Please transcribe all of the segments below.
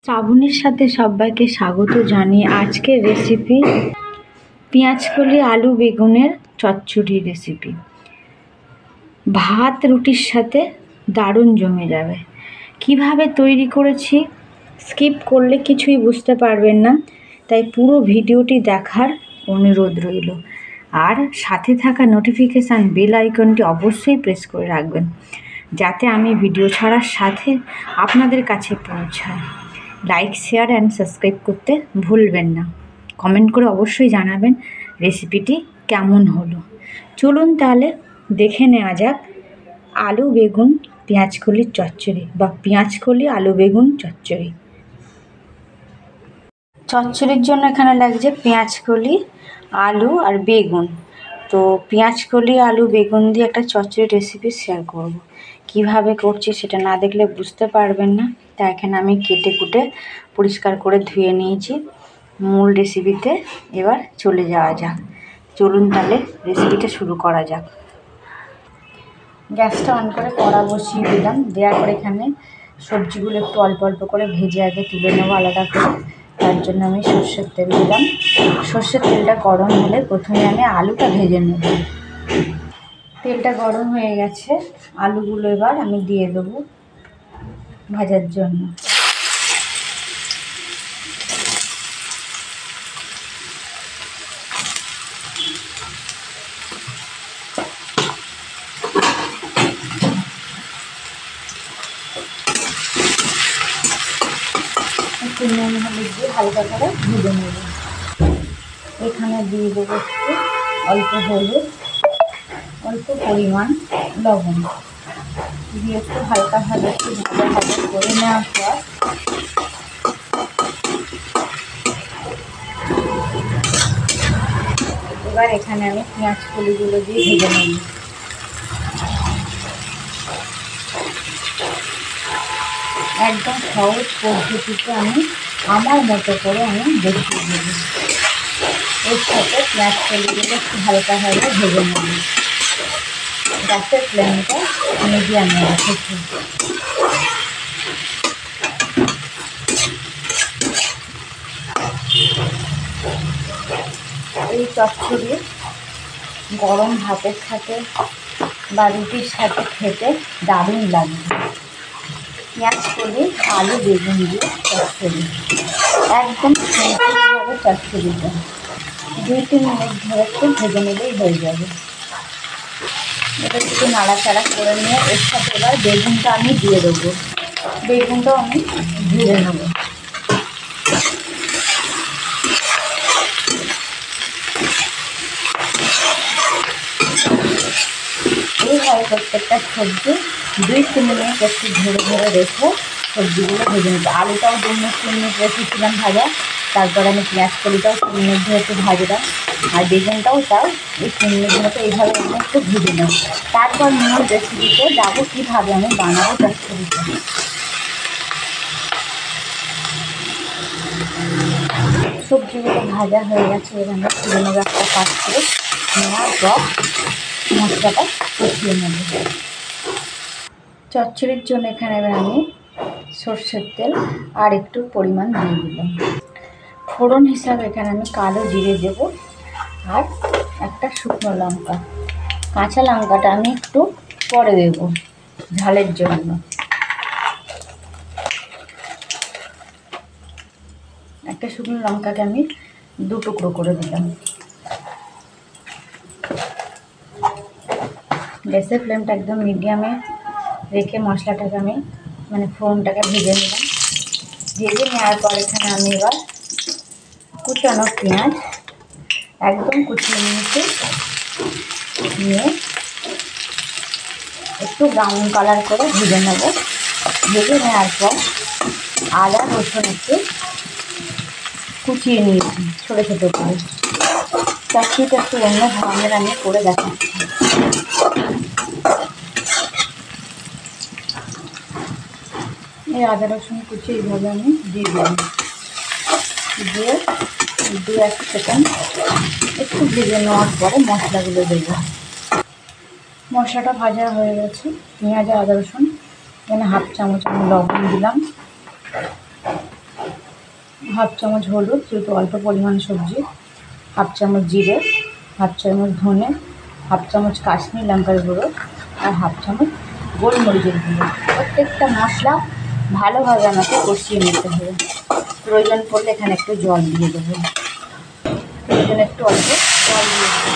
শ্রাবণীর সাথে সবাইকে স্বাগত জানিয়ে আজকের রেসিপি পেঁয়াজকলি আলু বেগুনের চচ্চড়ি রেসিপি। ভাত রুটির সাথে দারুণ জমে যাবে। কিভাবে তৈরি করেছি স্কিপ করলে কিছুই বুঝতে পারবেন না, তাই পুরো ভিডিওটি দেখার অনুরোধ রইল। আর সাথে থাকা নোটিফিকেশান বেল আইকনটি অবশ্যই প্রেস করে রাখবেন, যাতে আমি ভিডিও ছাড়ার সাথে আপনাদের কাছে পৌঁছায়। লাইক, শেয়ার অ্যান্ড সাবস্ক্রাইব করতে ভুলবেন না। কমেন্ট করে অবশ্যই জানাবেন রেসিপিটি কেমন হলো। চলুন তাহলে দেখে নেওয়া যাক আলু বেগুন পেঁয়াজকলির চচ্চড়ি বা পেঁয়াজকলি আলু বেগুন চচ্চড়ি। চচ্চড়ির জন্য এখানে লাগছে পেঁয়াজকলি, আলু আর বেগুন। তো পেঁয়াজকলি আলু বেগুন দিয়ে একটা চচ্চড়ি রেসিপি শেয়ার করব। কিভাবে করছি সেটা না দেখলে বুঝতে পারবেন না, তাই এখানে আমি কেটে কুটে পরিষ্কার করে ধুয়ে নিয়েছি। মূল রেসিপিতে এবার চলে যাওয়া যাক। চলুন তাহলে রেসিপিটা শুরু করা যাক। গ্যাসটা অন করে কড়া বসিয়ে দিলাম। দেওয়ার পর এখানে সবজিগুলো একটু অল্প অল্প করে ভেজে আগে তুলে নেবো আলাদা করে। তার জন্য আমি সর্ষের তেল দিলাম। সর্ষের তেলটা গরম হলে প্রথমে আমি আলুটা ভেজে নেব। তেলটা গরম হয়ে গেছে, আলুগুলো এবার আমি দিয়ে দেবো ভাজার জন্য। একটু নুন হলুদ দিয়ে হালকা করে ভেজে নেব। এখানে দিয়ে দেবো একটু অল্প হলুদ, অল্প পরিমাণ লবণ দিয়ে একটু হালকা ভাবে একটু ভাজা করে নেওয়ার পর এবার এখানে আমি পেঁয়াজ কলিগুলো দিয়ে ভেজে নেব। একদম সহজ পদ্ধতিতে আমি আমার মতো করে দেখিয়ে দেবো। এর সাথে পেঁয়াজ কলিগুলো একটু হালকাভাবে ভেজে নেব। গ্যাসের ফ্লেমটা মিডিয়ামে রেখেছি। এই চচ্চড়ি গরম ভাতের সাথে বা রুটির সাথে খেতে দারুণ লাগবে। পেঁয়াজকলি আলু বেগুন দিয়ে চচ্চড়ি একদম সিম্পলভাবে চচ্চড়িটা 2-3 মিনিট ধরে একটু ভেজে নিলেই হয়ে যাবে। এটা একটু নাড়াচাড়া করে নিয়ে এর সাথে এবার বেগুনটা আমি দিয়ে দেবো। বেগুনটাও আমি ভেজে নেব। এইভাবে প্রত্যেকটা সবজি 2-3 মিনিট একটু ধরে ধরে রেখে সবজিগুলো ভেজে নিতে। আলুটাও 2 মিনিট রেখেছিলাম ভাজা, তারপরে আমি পেঁয়াজকলিটাও 3 মিনিট ধরে একটু ভাজলাম, আর বেগুনটাও তাও এই 3 মিনিট মতো এইভাবে আমি একটু ভেজে নেব। তারপর মূল রেসিপিতে যাবো কীভাবে আমি বানাবো চচ্চড়িটা। সবজিগুলো ভাজা হয়ে গেছে, এবার আমি তুলে নেবো একটা পাত্রে। নেওয়ার পর মশলাটা কষিয়ে নেব। চচ্চড়ির জন্য এখানে এবার আমি সর্ষের তেল আর একটু পরিমাণ দিয়ে দিলাম। ফোড়ন হিসাবে এখানে আমি কালো জিরে দেব আর একটা শুকনো লঙ্কা। কাঁচা লঙ্কাটা আমি একটু পরে দেব ঝালের জন্য। একটা শুকনো লঙ্কাকে আমি 2 টুকরো করে দিলাম। গ্যাসের ফ্লেমটা একদম মিডিয়ামে রেখে মশলাটাকে আমি ফোড়নটাকে ভেজে নিলাম। ভেজে নেওয়ার পর এখানে আমি এবার কুচানো পেঁয়াজ একদম কুচিয়ে নিয়েছি, নিয়ে একটু ব্রাউন কালার করে ভেজে নেব। ভেজে নেওয়ার পর আদা রসুন একটু কুচিয়ে নিয়েছি ছোটো ছোটো করে। চচ্চড়িটা একটু অন্য ধরনের আমি করে দেখাচ্ছি। এই আদা রসুন কুচি এইভাবে আমি দিয়ে দিলাম। দিয়ে 2-1 সেকেন্ড একটু ভেজে নেওয়ার পরে মশলাগুলো দেবো। মশলাটা ভাজা হয়ে গেছে। পেঁয়াজ আদা রসুন এখানে 1/2 চামচ আমি লবণ দিলাম, হাফ চামচ হলুদ, যেহেতু অল্প পরিমাণ সবজি, হাফ চামচ জিরে, হাফ চামচ ধনে, হাফ চামচ কাশ্মীর লঙ্কার গুঁড়ো আর হাফ চামচ গোলমরিচের গুঁড়ো। প্রত্যেকটা মশলা ভালোভাবে আমাকে কষিয়ে নিতে হবে। প্রয়োজন পড়লে এখানে একটু জল দিয়ে দেবো, প্রয়োজন একটু অল্প জল দিয়ে দেবো।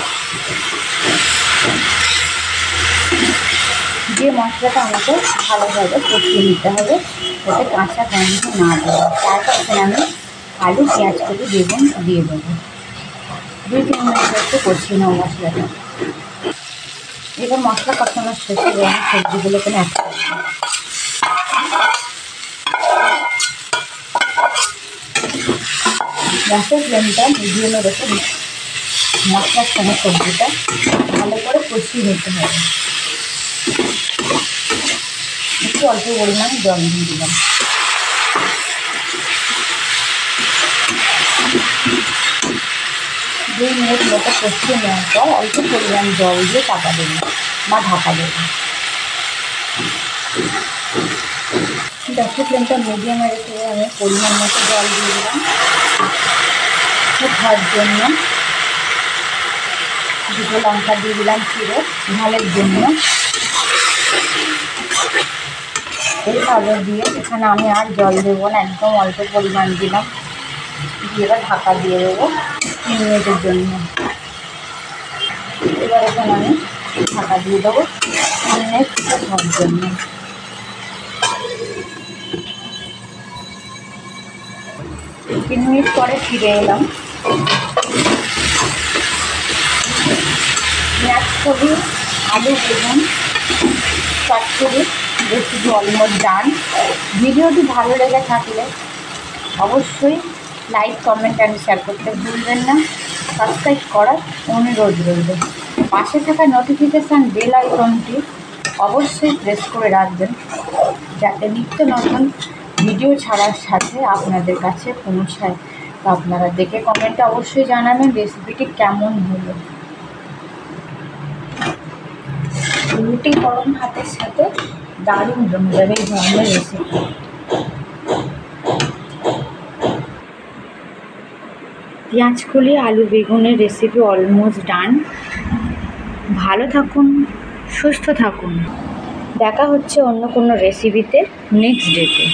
যে মশলাটা আমাকে ভালোভাবে কষিয়ে নিতে হবে, যাতে কাঁচা গন্ধ না দেয়। তারপর এখানে আমি আলু, পেঁয়াজ কেটে বেগুন দিয়ে দেবো। 2-3 মিনিট একটু কষিয়ে নেবো মশলাটা। এবার মশলা কষানোর শেষে আমি সবজিগুলো এখানে অ্যাড করবো। গ্যাসের ফ্লেমটা মিডিয়ামে রেখে মশলার সঙ্গে সবজিটা ভালো করে কষিয়ে নিতে হবে। একটু অল্প পরিমাণে জল দিয়ে দিলাম। দুই মিনিট মতো কষিয়ে নেওয়ার পর অল্প পরিমাণ জল দিয়ে চাপা দেবো বা ঢাকা দেবো। গ্যাসের ফ্লেমটা মিডিয়ামে রেখে আমি পরিমাণ মতো জল দিয়ে দিলাম খাওয়ার জন্য। 2 লঙ্কা দিয়ে দিলাম চিড়ে ঝালের জন্য। এইভাবে দিয়ে এখানে আমি আর জল দেবো না, একদম অল্প পরিমাণ দিলাম, দিয়ে এবার ঢাকা দিয়ে দেবো 3 মিনিটের জন্য। এবার এখানে আমি ঢাকা দিয়ে দেবো 3 মিনিট হওয়ার জন্য। 3 মিনিট পরে ফিরে এলাম। পেঁয়াজ কলি, আলু, বেগুন চচ্চড়ি রেসিপি অলমোস্ট ডান। ভিডিওটি ভালো লেগে থাকলে অবশ্যই লাইক, কমেন্ট অ্যান্ড শেয়ার করতে ভুলবেন না। সাবস্ক্রাইব করার অনুরোধ রইল। পাশে থাকা নোটিফিকেশান বেল আইকনটি অবশ্যই প্রেস করে রাখবেন, যাতে নিত্য নতুন ভিডিও ছাড়ার সাথে আপনাদের কাছে পৌঁছায়। তো আপনারা দেখে কমেন্টে অবশ্যই জানাবেন রেসিপিটি কেমন হলো। রুটি গরম ভাতের সাথে দারুণ জমে যাবে এই ধরনের রেসিপি। পেঁয়াজকলি আলু বেগুনের রেসিপি অলমোস্ট ডান। ভালো থাকুন, সুস্থ থাকুন। দেখা হচ্ছে অন্য কোনো রেসিপিতে নেক্সট ডেতে।